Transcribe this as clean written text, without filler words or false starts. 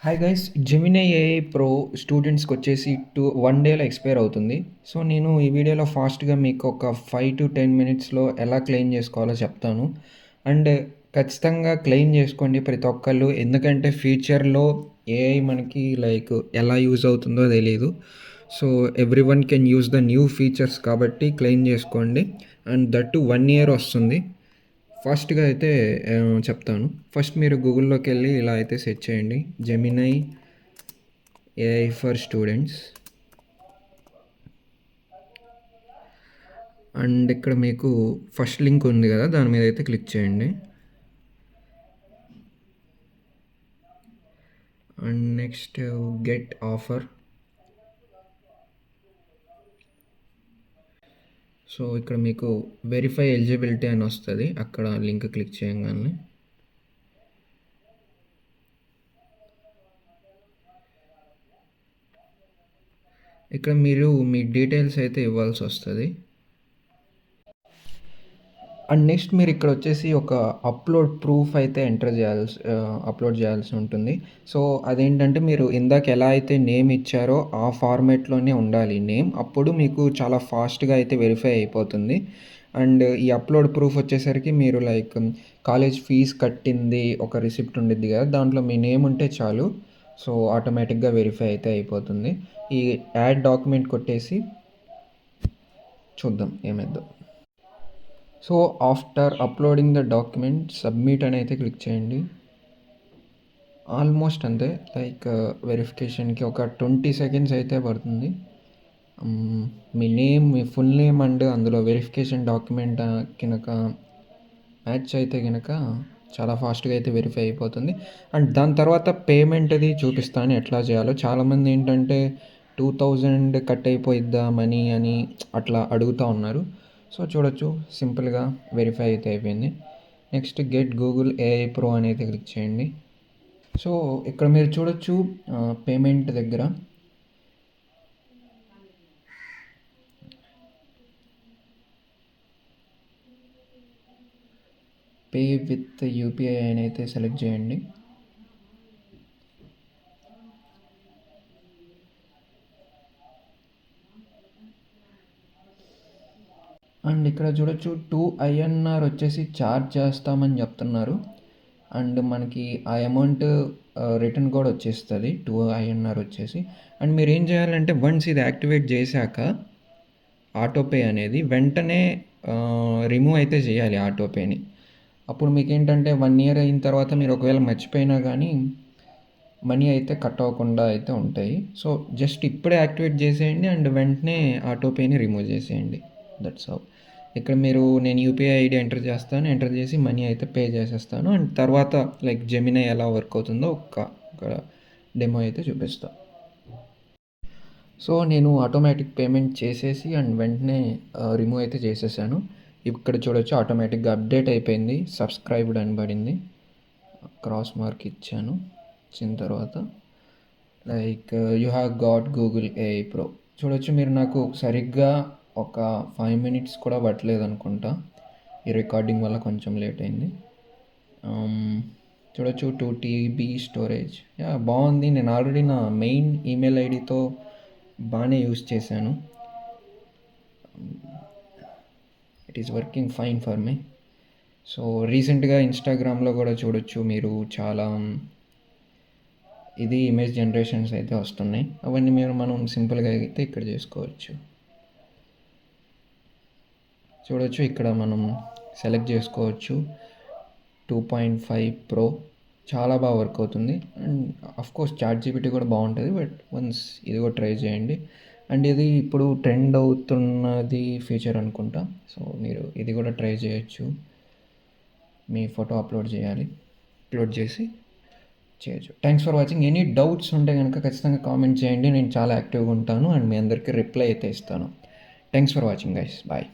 Hi guys, Gemini AI pro స్టూడెంట్స్కి వచ్చేసి 1 డేలో ఎక్స్పైర్ అవుతుంది. సో నేను ఈ వీడియోలో ఫాస్ట్గా మీకు ఒక 5 to 10 మినిట్స్లో ఎలా క్లెయిమ్ చేసుకోవాలో చెప్తాను. అండ్ ఖచ్చితంగా క్లెయిమ్ చేసుకోండి ప్రతి ఒక్కళ్ళు, ఎందుకంటే ఫ్యూచర్లో ఏఐ మనకి లైక్ ఎలా యూజ్ అవుతుందో తెలియదు. So every one can use the new features కాబట్టి క్లెయిమ్ చేసుకోండి. అండ్ దట్ 1 year వస్తుంది. ఫాస్ట్గా అయితే చెప్తాను. ఫస్ట్ మీరు గూగుల్లోకి వెళ్ళి ఇలా అయితే సెర్చ్ చేయండి, Gemini AI for students. And ఇక్కడ మీకు ఫస్ట్ లింక్ ఉంది కదా, దాని మీద అయితే క్లిక్ చేయండి. And next get offer. So ఇక్కడ మీకు వెరిఫై ఎలిజిబిలిటీ అని వస్తుంది, అక్కడ లింక్ క్లిక్ చేయగానే ఇక్కడ మీరు మీ డీటెయిల్స్ అయితే ఇవ్వాల్సి వస్తుంది. అండ్ నెక్స్ట్ మీరు ఇక్కడ వచ్చేసి ఒక అప్లోడ్ ప్రూఫ్ అయితే అప్లోడ్ చేయాల్సి ఉంటుంది. సో అదేంటంటే మీరు ఇందాక ఎలా అయితే నేమ్ ఇచ్చారో ఆ ఫార్మేట్లోనే ఉండాలి నేమ్, అప్పుడు మీకు చాలా ఫాస్ట్గా అయితే వెరిఫై అయిపోతుంది. అండ్ ఈ అప్లోడ్ ప్రూఫ్ వచ్చేసరికి మీరు లైక్ కాలేజ్ ఫీజు కట్టింది ఒక రిసిప్ట్ ఉండిద్ది కదా, దాంట్లో మీ నేమ్ ఉంటే చాలు. సో ఆటోమేటిక్గా వెరిఫై అయితే అయిపోతుంది. ఈ యాడ్ డాక్యుమెంట్ కొట్టేసి చూద్దాం ఏమైద్దో. So after uploading the document submit అని అయితే క్లిక్ చేయండి. ఆల్మోస్ట్ అంతే, లైక్ వెరిఫికేషన్కి ఒక 20 seconds అయితే పడుతుంది. మీ నేమ్, మీ ఫుల్ నేమ్ అండ్ అందులో వెరిఫికేషన్ డాక్యుమెంట్ కనుక మ్యాచ్ అయితే కనుక చాలా ఫాస్ట్గా అయితే వెరిఫై అయిపోతుంది. అండ్ దాని తర్వాత పేమెంట్ అది చూపిస్తాను ఎట్లా చేయాలో. చాలామంది ఏంటంటే 2000 కట్ అయిపోయిద్దా మనీ అని అట్లా అడుగుతూ ఉన్నారు. సో చూడొచ్చు, సింపుల్గా వెరిఫై అయితే అయిపోయింది. Next get Google AI pro అనేది క్లిక్ చేయండి. సో ఇక్కడ మీరు చూడొచ్చు పేమెంట్ దగ్గర పే విత్ యూపీఐ అని అయితే సెలెక్ట్ చేయండి. అండ్ ఇక్కడ చూడొచ్చు 2 INR వచ్చేసి ఛార్జ్ చేస్తామని చెప్తున్నారు. అండ్ మనకి ఆ అమౌంట్ రిటర్న్ కూడా వచ్చేస్తుంది 2 INR వచ్చేసి. అండ్ మీరు ఏం చేయాలంటే వన్స్ ఇది యాక్టివేట్ చేశాక ఆటోపే అనేది వెంటనే రిమూవ్ అయితే చేయాలి ఆటోపేని. అప్పుడు మీకు ఏంటంటే 1 year అయిన తర్వాత మీరు ఒకవేళ మర్చిపోయినా కానీ మనీ అయితే కట్ అవ్వకుండా అయితే ఉంటాయి. సో జస్ట్ ఇప్పుడే యాక్టివేట్ చేసేయండి అండ్ వెంటనే ఆటోపేని రిమూవ్ చేసేయండి. That's all. ఇక్కడ నేను యూపీఐ ఐడి ఎంటర్ చేస్తాను, ఎంటర్ చేసి మనీ అయితే పే చేసేస్తాను. అండ్ తర్వాత లైక్ జెమినై ఎలా వర్క్ అవుతుందో ఒక డెమో అయితే చూపిస్తాను. సో నేను ఆటోమేటిక్ పేమెంట్ చేసేసి అండ్ వెంటనే రిమూవ్ అయితే చేసేసాను. ఇక్కడ చూడొచ్చు ఆటోమేటిక్గా అప్డేట్ అయిపోయింది, సబ్స్క్రైబ్డ్ అని పడింది. క్రాస్ మార్క్ ఇచ్చాను. ఇచ్చిన తర్వాత like you have got Google AI pro. చూడొచ్చు మీరు, నాకు సరిగ్గా ఒక 5 minutes కూడా పట్టలేదు అనుకుంటా, ఈ రికార్డింగ్ వల్ల కొంచెం లేట్ అయింది. చూడొచ్చు 2 TB స్టోరేజ్. యా బాగుంది. నేను ఆల్రెడీ నా మెయిన్ ఈమెయిల్ ఐడితో బాగానే యూస్ చేశాను. It is working fine for me. So రీసెంట్గా ఇన్స్టాగ్రామ్లో కూడా చూడొచ్చు మీరు, చాలా ఇది ఇమేజ్ జనరేషన్స్ అయితే వస్తున్నాయి. అవన్నీ మనం సింపుల్గా అయితే ఇక్కడ చేసుకోవచ్చు. చూడొచ్చు ఇక్కడ మనం సెలెక్ట్ చేసుకోవచ్చు 2.5 ప్రో. చాలా బాగా వర్క్ అవుతుంది. అండ్ అఫ్కోర్స్ ChatGPT కూడా బాగుంటుంది, బట్ వన్స్ ఇది కూడా ట్రై చేయండి. అండ్ ఇది ఇప్పుడు ట్రెండ్ అవుతున్నది ఫీచర్ అనుకుంటా. సో మీరు ఇది కూడా ట్రై చేయొచ్చు. మీ ఫోటో అప్లోడ్ చేసి చేయొచ్చు. Thanks for watching. Any doubts ఉంటే కనుక ఖచ్చితంగా కామెంట్ చేయండి, నేను చాలా యాక్టివ్గా ఉంటాను అండ్ మీ అందరికీ రిప్లై అయితే ఇస్తాను. Thanks for watching guys, bye.